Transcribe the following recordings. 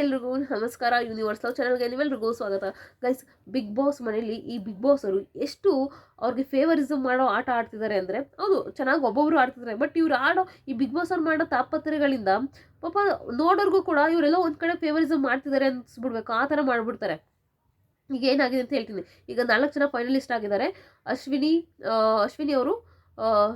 ಎಲ್ರಿಗೂ ನಮಸ್ಕಾರ. Universe love ಚಾನಲ್ಗೆ ನೀವೆಲ್ರಿಗೂ ಸ್ವಾಗತ. ಗೈಸ್, ಬಿಗ್ ಬಾಸ್ ಮನೇಲಿ ಈ ಬಿಗ್ ಬಾಸ್ ಅವರು ಎಷ್ಟು ಅವ್ರಿಗೆ ಫೇವರಿಸಮ್ ಮಾಡೋ ಆಟ ಆಡ್ತಿದ್ದಾರೆ ಅಂದರೆ, ಹೌದು ಚೆನ್ನಾಗಿ ಒಬ್ಬೊಬ್ರು ಆಡ್ತಿದ್ದಾರೆ, ಬಟ್ ಇವ್ರು ಆಡೋ ಈ ಬಿಗ್ ಬಾಸ್ ಅವ್ರು ಮಾಡೋ ತಾಪತ್ರೆಗಳಿಂದ ಪಾಪ ನೋಡೋರ್ಗೂ ಕೂಡ ಇವರೆಲ್ಲ ಒಂದು ಕಡೆ ಫೇವರಿಸಮ್ ಮಾಡ್ತಿದ್ದಾರೆ ಅನ್ಸ್ಬಿಡ್ಬೇಕು, ಆ ಥರ ಮಾಡಿಬಿಡ್ತಾರೆ. ಈಗ ಏನಾಗಿದೆ ಅಂತ ಹೇಳ್ತೀನಿ. ಈಗ 4 ಜನ ಫೈನಲಿಸ್ಟ್ ಆಗಿದ್ದಾರೆ. ಅಶ್ವಿನಿ ಅಶ್ವಿನಿ ಅವರು,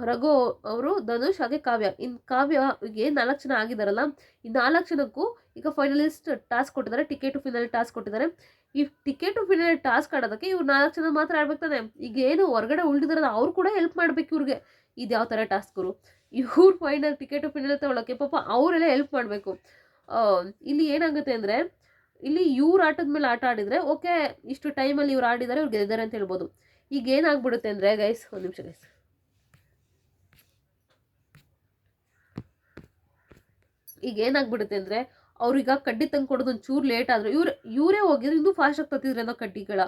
ರಘು ಅವರು, ಧನುಷ್ ಹಾಗೆ ಕಾವ್ಯ. ಇನ್ನು ಕಾವ್ಯಗೆ 4 ಜನ ಆಗಿದಾರಲ್ಲ, ಈ 4 ಜನಕ್ಕೂ ಈಗ ಫೈನಲಿಸ್ಟ್ ಟಾಸ್ಕ್ ಕೊಟ್ಟಿದ್ದಾರೆ, ಟಿಕೆಟ್ ಟು ಫಿನಾಲೆ ಟಾಸ್ಕ್ ಕೊಟ್ಟಿದ್ದಾರೆ. ಈ ಟಿಕೆಟ್ ಟು ಫಿನಾಲೆ ಟಾಸ್ಕ್ ಆಡೋದಕ್ಕೆ ಇವ್ರು 4 ಜನ ಮಾತ್ರ ಆಡ್ಬೇಕು ತಾನೆ. ಈಗ ಏನು ಹೊರಗಡೆ ಉಳಿದಿದಾರಲ್ಲ ಅವ್ರು ಕೂಡ ಹೆಲ್ಪ್ ಮಾಡ್ಬೇಕು ಇವ್ರಿಗೆ. ಇದು ಯಾವ ಥರ ಟಾಸ್ಕರು, ಇವ್ರು ಫೈನಲ್ ಟಿಕೆಟ್ ಟು ಫಿನಾಲೆ ತಗೊಳ್ಳೋಕ್ಕೆ ಪಾಪ ಅವರೆಲ್ಲ ಹೆಲ್ಪ್ ಮಾಡಬೇಕು. ಇಲ್ಲಿ ಏನಾಗುತ್ತೆ ಅಂದರೆ, ಇಲ್ಲಿ ಇವ್ರು ಆಟದ ಮೇಲೆ ಆಟ ಆಡಿದರೆ ಓಕೆ, ಇಷ್ಟು ಟೈಮಲ್ಲಿ ಇವ್ರು ಆಡಿದ್ದಾರೆ, ಇವ್ರು ಗೆದ್ದಿದ್ದಾರೆ ಅಂತ ಹೇಳ್ಬೋದು. ಈಗ ಏನಾಗ್ಬಿಡುತ್ತೆ ಅಂದರೆ ಗೈಸ್, ಒಂದು ನಿಮಿಷ ಗೈಸ್, ಈಗ ಏನಾಗ್ಬಿಡುತ್ತೆ ಅಂದರೆ, ಅವ್ರೀಗ ಕಡ್ಡಿ ತಂದು ಕೊಡೋದು ಒಂಚೂರು ಲೇಟ್ ಆದರೂ ಇವರೇ ಹೋಗಿದ್ರೆ ಇನ್ನೂ ಫಾಸ್ಟಾಗಿ ತತ್ತಿದ್ರೆ ಅನ್ನೋ ಕಡ್ಡಿಗಳ.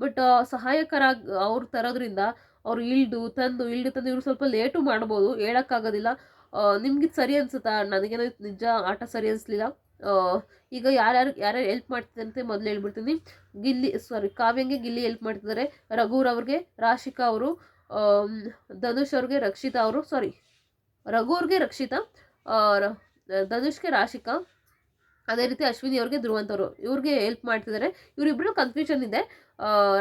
ಬಟ್ ಸಹಾಯಕರಾಗಿ ಅವ್ರು ತರೋದ್ರಿಂದ ಅವ್ರು ಇಳ್ದು ತಂದು ಇವ್ರು ಸ್ವಲ್ಪ ಲೇಟು ಮಾಡ್ಬೋದು, ಹೇಳೋಕ್ಕಾಗೋದಿಲ್ಲ. ನಿಮ್ಗೆ ಸರಿ ಅನಿಸುತ್ತಾ? ನನಗೇನೋ ನಿಜ ಆಟ ಸರಿ ಅನಿಸ್ಲಿಲ್ಲ. ಈಗ ಯಾರ್ಯಾರು ಹೆಲ್ಪ್ ಮಾಡ್ತಿದ್ದಂತೆ ಮೊದಲು ಹೇಳ್ಬಿಡ್ತೀನಿ. ಕಾವ್ಯಂಗೆ ಗಿಲ್ಲಿ ಹೆಲ್ಪ್ ಮಾಡ್ತಿದ್ದಾರೆ, ರಘುರವ್ರಿಗೆ ರಾಶಿಕಾ ಅವರು, ಧನುಷ್ ಅವ್ರಿಗೆ ರಕ್ಷಿತಾ ಅವರು, ರಘು ಅವ್ರಿಗೆ ರಕ್ಷಿತಾ, ಧನುಷ್ಗೆ ರಾಶಿಕಾ, ಅದೇ ರೀತಿ ಅಶ್ವಿನಿ ಅವ್ರಿಗೆ ಧ್ರುವಂತವರು, ಇವ್ರಿಗೆ ಹೆಲ್ಪ್ ಮಾಡ್ತಿದ್ದಾರೆ. ಇವರಿಬ್ಬರು ಕನ್ಫ್ಯೂಷನ್ ಇದೆ.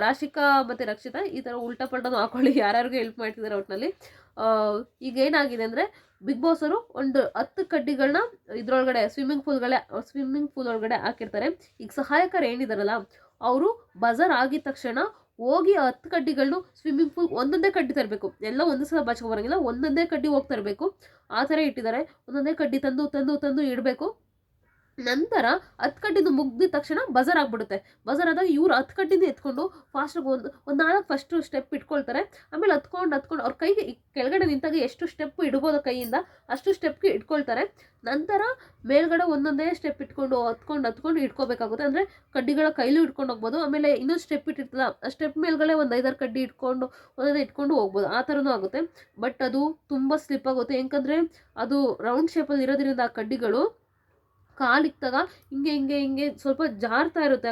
ರಾಶಿಕಾ ಮತ್ತು ರಕ್ಷಿತಾ ಈ ಥರ ಉಲ್ಟಾ ಪಲ್ಟಾನು ಹಾಕೊಳ್ಳಿ, ಯಾರ್ಯಾರಿಗೆ ಹೆಲ್ಪ್ ಮಾಡ್ತಿದ್ದಾರೆ ಒಟ್ಟಿನಲ್ಲಿ. ಈಗ ಏನಾಗಿದೆ ಅಂದರೆ, ಬಿಗ್ ಬಾಸ್ ಅವರು ಒಂದು 10 ಕಡ್ಡಿಗಳನ್ನ ಇದ್ರೊಳಗಡೆ ಸ್ವಿಮ್ಮಿಂಗ್ ಪೂಲ್ ಒಳಗಡೆ ಹಾಕಿರ್ತಾರೆ. ಈಗ ಸಹಾಯಕರು ಏನಿದಾರಲ್ಲ, ಅವರು ಬಜರ್ ಆಗಿದ ತಕ್ಷಣ ಹೋಗಿ 10 ಕಡ್ಡಿಗಳನ್ನು ಸ್ವಿಮ್ಮಿಂಗ್ ಪೂಲ್ ಒಂದೊಂದೇ ಕಡ್ಡಿ ತರಬೇಕು. ಎಲ್ಲ ಒಂದೇ ಸಲ ಬರಂಗಿಲ್ಲ, ಒಂದೊಂದೇ ಕಡ್ಡಿ ಹೋಗಿ ತರಬೇಕು. ಆ ಥರ ಇಟ್ಟಿದ್ದಾರೆ. ಒಂದೊಂದೇ ಕಡ್ಡಿ ತಂದು ಇಡಬೇಕು. ನಂತರ 10 ಕಡ್ಡಿದು ಮುಗ್ದಿದ ತಕ್ಷಣ ಬಜರ್ ಆಗಿಬಿಡುತ್ತೆ. ಬಜರ್ ಆದಾಗ ಇವ್ರು 10 ಕಡ್ಡಿನ ಎತ್ಕೊಂಡು ಫಾಸ್ಟಾಗಿ ಒಂದು 4 ಫಸ್ಟು ಸ್ಟೆಪ್ ಇಟ್ಕೊಳ್ತಾರೆ. ಆಮೇಲೆ ಹತ್ಕೊಂಡು ಅವ್ರ ಕೈಗೆ ಕೆಳಗಡೆ ನಿಂತಾಗ ಎಷ್ಟು ಸ್ಟೆಪ್ ಇಡ್ಬೋದು ಕೈಯಿಂದ ಅಷ್ಟು ಸ್ಟೆಪ್ಗೆ ಇಟ್ಕೊಳ್ತಾರೆ. ನಂತರ ಮೇಲ್ಗಡೆ ಒಂದೊಂದೇ ಸ್ಟೆಪ್ ಇಟ್ಕೊಂಡು ಹತ್ಕೊಂಡು ಇಟ್ಕೋಬೇಕಾಗುತ್ತೆ. ಅಂದರೆ ಕಡ್ಡಿಗಳ ಕೈಲೂ ಇಟ್ಕೊಂಡು ಹೋಗ್ಬೋದು. ಆಮೇಲೆ ಇನ್ನೊಂದು ಸ್ಟೆಪ್ ಇಟ್ಟಿರ್ತಲ್ಲ, ಆ ಸ್ಟೆಪ್ ಮೇಲ್ಗಡೆ ಒಂದು 5-6 ಕಡ್ಡಿ ಒಂದೊಂದೇ ಇಟ್ಕೊಂಡು ಹೋಗ್ಬೋದು. ಆ ಥರನೂ ಆಗುತ್ತೆ. ಬಟ್ ಅದು ತುಂಬ ಸ್ಲಿಪ್ ಆಗುತ್ತೆ. ಯಾಕಂದರೆ ಅದು ರೌಂಡ್ ಶೇಪಲ್ಲಿ ಇರೋದ್ರಿಂದ ಆ ಕಡ್ಡಿಗಳು ಕಾಲಿಕ್ತಾಗ ಹಿಂಗೆ ಸ್ವಲ್ಪ ಜಾರ್ತಾ ಇರುತ್ತೆ,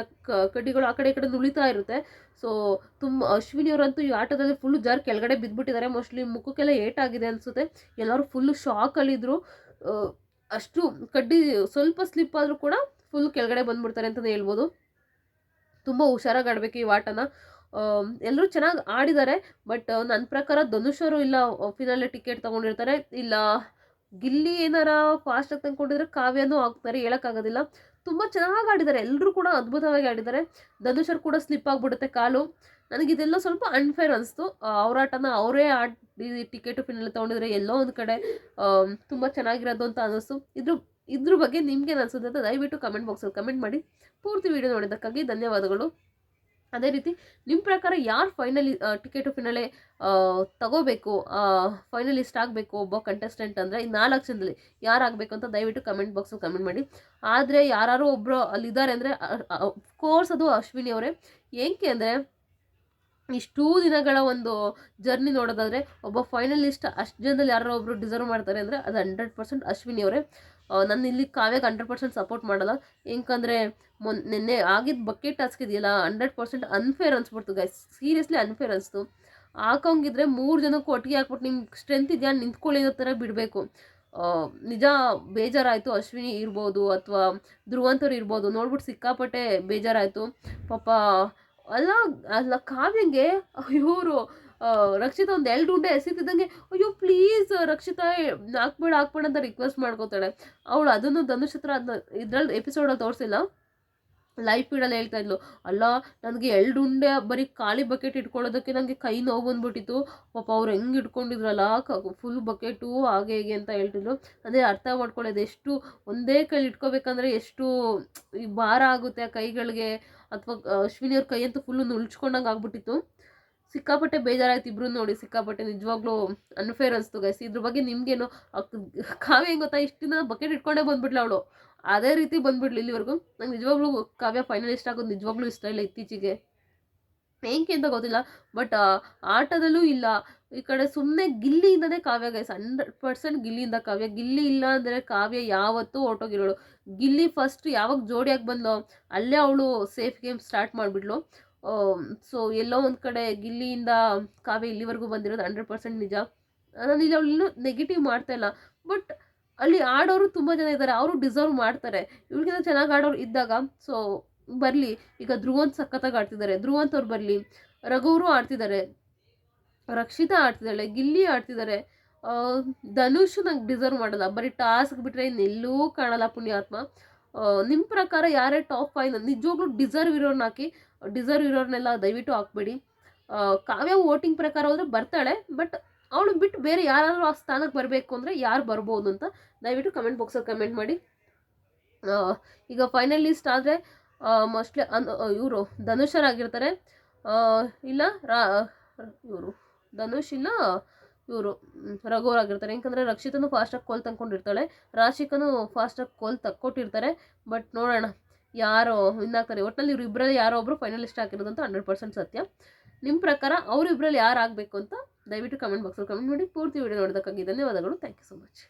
ಕಡ್ಡಿಗಳು ಆ ಕಡೆ ಈ ಕಡೆ ನುಳಿತಾ ಇರುತ್ತೆ. ಸೊ ತುಂಬ ಅಶ್ವಿನಿಯವರಂತೂ ಈ ಆಟದಲ್ಲಿ ಫುಲ್ಲು ಜಾರ್ ಕೆಳಗಡೆ ಬಿದ್ದುಬಿಟ್ಟಿದ್ದಾರೆ. ಮೋಸ್ಟ್ಲಿ ಮುಖಕ್ಕೆಲ್ಲ ಏಟಾಗಿದೆ ಅನಿಸುತ್ತೆ. ಎಲ್ಲರೂ ಫುಲ್ಲು ಶಾಕಲ್ಲಿದ್ದರು. ಅಷ್ಟು ಕಡ್ಡಿ ಸ್ವಲ್ಪ ಸ್ಲಿಪ್ ಆದರೂ ಕೂಡ ಫುಲ್ ಕೆಳಗಡೆ ಬಂದುಬಿಡ್ತಾರೆ ಅಂತಲೇ ಹೇಳ್ಬೋದು. ತುಂಬ ಹುಷಾರಾಗಿ ಆಡಬೇಕು ಈ ಆಟನ. ಎಲ್ಲರೂ ಚೆನ್ನಾಗಿ ಆಡಿದ್ದಾರೆ. ಬಟ್ ನನ್ನ ಪ್ರಕಾರ ಧನುಷರು ಇಲ್ಲ ಫಿನಾಲೆ ಟಿಕೆಟ್ ತೊಗೊಂಡಿರ್ತಾರೆ, ಇಲ್ಲ ಗಿಲ್ಲಿ ಏನಾರ ಫಾಸ್ಟಾಗಿ ತಂದ್ಕೊಂಡಿದ್ರೆ ಕಾವ್ಯನೂ ಆಗ್ತಾರೆ, ಹೇಳೋಕ್ಕಾಗೋದಿಲ್ಲ. ತುಂಬ ಚೆನ್ನಾಗಿ ಆಡಿದ್ದಾರೆ, ಎಲ್ಲರೂ ಕೂಡ ಅದ್ಭುತವಾಗಿ ಆಡಿದ್ದಾರೆ. ಧನುಷರು ಕೂಡ ಸ್ಲಿಪ್ ಆಗಿಬಿಡುತ್ತೆ ಕಾಲು. ನನಗಿದೆಲ್ಲ ಸ್ವಲ್ಪ ಅನ್ಫೇರ್ ಅನಿಸ್ತು. ಅವ್ರ ಆಟನ ಅವರೇ ಆಡಿ ಟಿಕೆಟು ಫಿನಾಲೆ ತೊಗೊಂಡಿದ್ರೆ ಎಲ್ಲೋ ಒಂದು ಕಡೆ ತುಂಬ ಚೆನ್ನಾಗಿರೋದು ಅಂತ ಅನ್ನಿಸ್ತು. ಇದ್ರ ಬಗ್ಗೆ ನಿಮ್ಗೇನು ಅನಿಸುತ್ತೆ ಅಂತ ದಯವಿಟ್ಟು ಕಮೆಂಟ್ ಬಾಕ್ಸಲ್ಲಿ ಕಮೆಂಟ್ ಮಾಡಿ. ಪೂರ್ತಿ ವಿಡಿಯೋ ನೋಡಿದ್ದಕ್ಕಾಗಿ ಧನ್ಯವಾದಗಳು. ಅದೇ ರೀತಿ ನಿಮ್ಮ ಪ್ರಕಾರ ಯಾರು ಟಿಕೆಟು ಫಿನಾಲೆ ತಗೋಬೇಕು, ಫೈನಲಿಸ್ಟ್ ಆಗಬೇಕು ಒಬ್ಬ ಕಂಟೆಸ್ಟೆಂಟ್ ಅಂದರೆ ಈ 4 ಜನದಲ್ಲಿ ಯಾರಾಗಬೇಕು ಅಂತ ದಯವಿಟ್ಟು ಕಮೆಂಟ್ ಬಾಕ್ಸಲ್ಲಿ ಕಮೆಂಟ್ ಮಾಡಿ. ಆದರೆ ಯಾರು ಒಬ್ಬರು ಅಲ್ಲಿದ್ದಾರೆ ಅಂದರೆ ಕೋರ್ಸ್ ಅದು ಅಶ್ವಿನಿ ಅವರೇ. ಏನಕ್ಕೆ ಅಂದರೆ, ಇಷ್ಟೂ ದಿನಗಳ ಒಂದು ಜರ್ನಿ ನೋಡೋದಾದರೆ ಒಬ್ಬ ಫೈನಲಿಸ್ಟ್ ಅಷ್ಟು ಜನದಲ್ಲಿ ಯಾರೋ ಒಬ್ಬರು ಡಿಸರ್ವ್ ಮಾಡ್ತಾರೆ ಅಂದರೆ ಅದು 100% ಅಶ್ವಿನಿ ಅವರೇ. ನಾನು ಇಲ್ಲಿ ಕಾವ್ಯಕ್ಕೆ 100% ಸಪೋರ್ಟ್ ಮಾಡಲ್ಲ. ಏನಕ್ಕಂದರೆ ನಿನ್ನೆ ಆಗಿದ್ದು ಬಕೆಟ್ ಟಾಸ್ಕ್ ಇದೆಯಲ್ಲ, 100% ಅನ್ಫೇರ್ ಅನಿಸ್ಬಿಡ್ತು ಗೈಸ್. ಸೀರಿಯಸ್ಲಿ ಅನ್ಫೇರ್ ಅನಿಸ್ತು. ಹಾಕೋಂಗಿದ್ರೆ 3 ಜನಕ್ಕೂ ಒಟ್ಟಿಗೆ ಹಾಕ್ಬಿಟ್ಟು ನಿಮ್ಗೆ ಸ್ಟ್ರೆಂತ್ ಇದೆಯಾ ನಿಂತ್ಕೊಳ್ಳಿ ಅನ್ನೋ ಥರ ಬಿಡಬೇಕು. ನಿಜ ಬೇಜಾರಾಯಿತು. ಅಶ್ವಿನಿ ಇರ್ಬೋದು ಅಥವಾ ಧ್ರುವಂತವ್ರು ಇರ್ಬೋದು, ನೋಡ್ಬಿಟ್ಟು ಸಿಕ್ಕಾಪಟ್ಟೆ ಬೇಜಾರಾಯಿತು ಪಾಪ. ಅಲ್ಲ ಕಾವ್ಯಂಗೆ ಇವರು ರಕ್ಷಿತಾ ಒಂದು 2 ಉಂಡೆ ಎಸಿತಿದ್ದಂಗೆ ಅಯ್ಯೋ ಪ್ಲೀಸ್ ರಕ್ಷಿತಾ ಹಾಕ್ಬೇಡ ಅಂತ ರಿಕ್ವೆಸ್ಟ್ ಮಾಡ್ಕೋತಾಳೆ ಅವಳು. ಅದನ್ನು ಧನುಷ್ ಹತ್ರ ಅದನ್ನ ಇದ್ರಲ್ಲಿ ಎಪಿಸೋಡಲ್ಲಿ ತೋರಿಸಿಲ್ಲ, ಲೈವ್ ಫೀಡಲ್ಲಿ ಹೇಳ್ತಾ ಇದ್ಲು, ಅಲ್ಲ ನನಗೆ 2 ಉಂಡೆ ಬರೀ ಖಾಲಿ ಬಕೆಟ್ ಇಟ್ಕೊಳ್ಳೋದಕ್ಕೆ ನನಗೆ ಕೈ ನೋವು ಬಂದ್ಬಿಟ್ಟಿತ್ತು ಪಾಪ. ಅವ್ರು ಹೆಂಗೆ ಇಟ್ಕೊಂಡಿದ್ರಲ್ಲ ಫುಲ್ ಬಕೆಟು ಹಾಗೆ ಹೇಗೆ ಅಂತ ಹೇಳ್ತಿದ್ರು. ಅದೇ ಅರ್ಥ ಮಾಡ್ಕೊಳ್ಳೋದು, ಎಷ್ಟು ಒಂದೇ ಕೈ ಇಟ್ಕೋಬೇಕಂದ್ರೆ ಎಷ್ಟು ಈ ಭಾರ ಆಗುತ್ತೆ ಆ ಕೈಗಳಿಗೆ. ಅಥವಾ ಅಶ್ವಿನಿಯವ್ರ ಕೈ ಅಂತೂ ಫುಲ್ಲು ನುಳ್ಚ್ಕೊಂಡಂಗೆ ಆಗ್ಬಿಟ್ಟಿತ್ತು. ಸಿಕ್ಕಾಪಟ್ಟೆ ಬೇಜಾರಾಯ್ತು ಇಬ್ರು ನೋಡಿ. ಸಿಕ್ಕಾಪಟ್ಟೆ ನಿಜವಾಗ್ಲೂ ಅನ್ಫೇರ್ ಅನಿಸ್ತು ಗೈಸ್. ಇದ್ರ ಬಗ್ಗೆ ನಿಮ್ಗೇನು? ಕಾವ್ಯ ಹೆಂಗೆ ಗೊತ್ತಾ, ಇಷ್ಟು ದಿನ ಬಕೆಟ್ ಇಟ್ಕೊಂಡೇ ಬಂದ್ಬಿಟ್ಲ ಅವಳು, ಅದೇ ರೀತಿ ಬಂದ್ಬಿಡ್ಲಿ ಇಲ್ಲಿವರೆಗೂ. ನಂಗೆ ನಿಜವಾಗ್ಲೂ ಕಾವ್ಯ ಫೈನಲಿಸ್ಟ್ ಆಗೋದು ನಿಜವಾಗ್ಲೂ ಇಷ್ಟ ಇಲ್ಲ ಇತ್ತೀಚೆಗೆ. ಏಕೆ ಅಂತ ಗೊತ್ತಿಲ್ಲ. ಬಟ್ ಆಟದಲ್ಲೂ ಇಲ್ಲ. ಈ ಕಡೆ ಸುಮ್ಮನೆ ಗಿಲ್ಲಿಯಿಂದನೇ ಕಾವ್ಯ ಗೈಸ್, 100% ಗಿಲ್ಲಿಯಿಂದ ಕಾವ್ಯ. ಗಿಲ್ಲಿ ಇಲ್ಲ ಅಂದರೆ ಕಾವ್ಯ ಯಾವತ್ತೂ ಹೊರ್ಟೋಗಿರೋಳು. ಗಿಲ್ಲಿ ಫಸ್ಟ್ ಯಾವಾಗ ಜೋಡಿಯಾಗಿ ಬಂದ್ಲೋ ಅಲ್ಲೇ ಅವಳು ಸೇಫ್ ಗೇಮ್ ಸ್ಟಾರ್ಟ್ ಮಾಡಿಬಿಡ್ಲು. ಸೊ ಎಲ್ಲೋ ಒಂದು ಕಡೆ ಗಿಲ್ಲಿಯಿಂದ ಕಾವ್ಯ ಇಲ್ಲಿವರೆಗೂ ಬಂದಿರೋದು 100% ನಿಜ. ನಾನು ಇಲ್ಲಿ ಅವಳನ್ನು ನೆಗೆಟಿವ್ ಮಾಡ್ತಾ ಇಲ್ಲ. ಬಟ್ ಅಲ್ಲಿ ಆಡೋರು ತುಂಬ ಜನ ಇದ್ದಾರೆ, ಅವರು ಡಿಸರ್ವ್ ಮಾಡ್ತಾರೆ. ಇವ್ರಿಗಿಂತ ಚೆನ್ನಾಗಿ ಆಡೋರು ಇದ್ದಾಗ ಸೊ ಬರಲಿ. ಈಗ ಧ್ರುವಂತ್ ಸಖತ್ತಾಗಿ ಆಡ್ತಿದ್ದಾರೆ, ಧ್ರುವಂತ್ ಅವ್ರು ಬರಲಿ. ರಘುವರು ಆಡ್ತಿದ್ದಾರೆ, ರಕ್ಷಿತಾ ಆಡ್ತಿದ್ದಾಳೆ, ಗಿಲ್ಲಿ ಆಡ್ತಿದ್ದಾರೆ. ಧನುಷ್ ನಂಗೆ ಡಿಸರ್ವ್ ಮಾಡಲ್ಲ, ಬರೀ ಟಾಸ್ಕ್ ಬಿಟ್ಟರೆ ಇನ್ನೆಲ್ಲೂ ಕಾಣಲ್ಲ ಪುಣ್ಯಾತ್ಮ. ನಿಮ್ಮ ಪ್ರಕಾರ ಯಾರೇ ಟಾಪ್ 5 ನಿಜವಾಗ್ಲೂ ಡಿಸರ್ವ್ ಇರೋರ್ನ ಹಾಕಿ. ಡಿಸರ್ವ್ ಇರೋರ್ನೆಲ್ಲ ದಯವಿಟ್ಟು ಹಾಕ್ಬೇಡಿ. ಕಾವ್ಯ ವೋಟಿಂಗ್ ಪ್ರಕಾರ ಹೋದರೆ ಬರ್ತಾಳೆ, ಬಟ್ ಅವಳು ಬಿಟ್ಟು ಬೇರೆ ಯಾರಾದರೂ ಆ ಸ್ಥಾನಕ್ಕೆ ಬರಬೇಕು ಅಂದರೆ ಯಾರು ಬರ್ಬೋದು ಅಂತ ದಯವಿಟ್ಟು ಕಮೆಂಟ್ ಬಾಕ್ಸಲ್ಲಿ ಕಮೆಂಟ್ ಮಾಡಿ. ಈಗ ಫೈನಲಿಸ್ಟ್ ಆದರೆ ಮೋಸ್ಟ್ಲಿ ಇವರು ಧನುಷರಾಗಿರ್ತಾರೆ, ಇಲ್ಲ ಇವರು ಧನುಷ್ ಇಲ್ಲ ಇವರು ರಘುವರಾಗಿರ್ತಾರೆ. ಯಾಕಂದರೆ ರಕ್ಷಿತನೂ ಫಾಸ್ಟಾಗಿ ಕೋಲ್ ತಂದ್ಕೊಂಡಿರ್ತಾಳೆ, ರಾಶಿಕನೂ ಫಾಸ್ಟಾಗಿ ಕೋಲ್ ತಕ್ಕೊಟ್ಟಿರ್ತಾರೆ. ಬಟ್ ನೋಡೋಣ ಯಾರು ವಿನ್ ಆಗ್ತಾರೆ. ಒಟ್ಟಿನಲ್ಲಿ ಇವ್ರು ಇಬ್ಬರಲ್ಲಿ ಯಾರೋ ಒಬ್ಬರು ಫೈನಲಿಸ್ಟ್ ಆಗಿರೋದಂತ 100% ಸತ್ಯ. ನಿಮ್ಮ ಪ್ರಕಾರ ಅವರು ಇಬ್ಬರಲ್ಲಿ ಯಾರು ಆಗಬೇಕು ಅಂತ ದಯವಿಟ್ಟು ಕಮೆಂಟ್ ಬಾಕ್ಸಲ್ಲಿ ಕಮೆಂಟ್ ಮಾಡಿ. ಪೂರ್ತಿ ವಿಡಿಯೋ ನೋಡೋದಕ್ಕಾಗಿ ಧನ್ಯವಾದಗಳು. Thank you so much.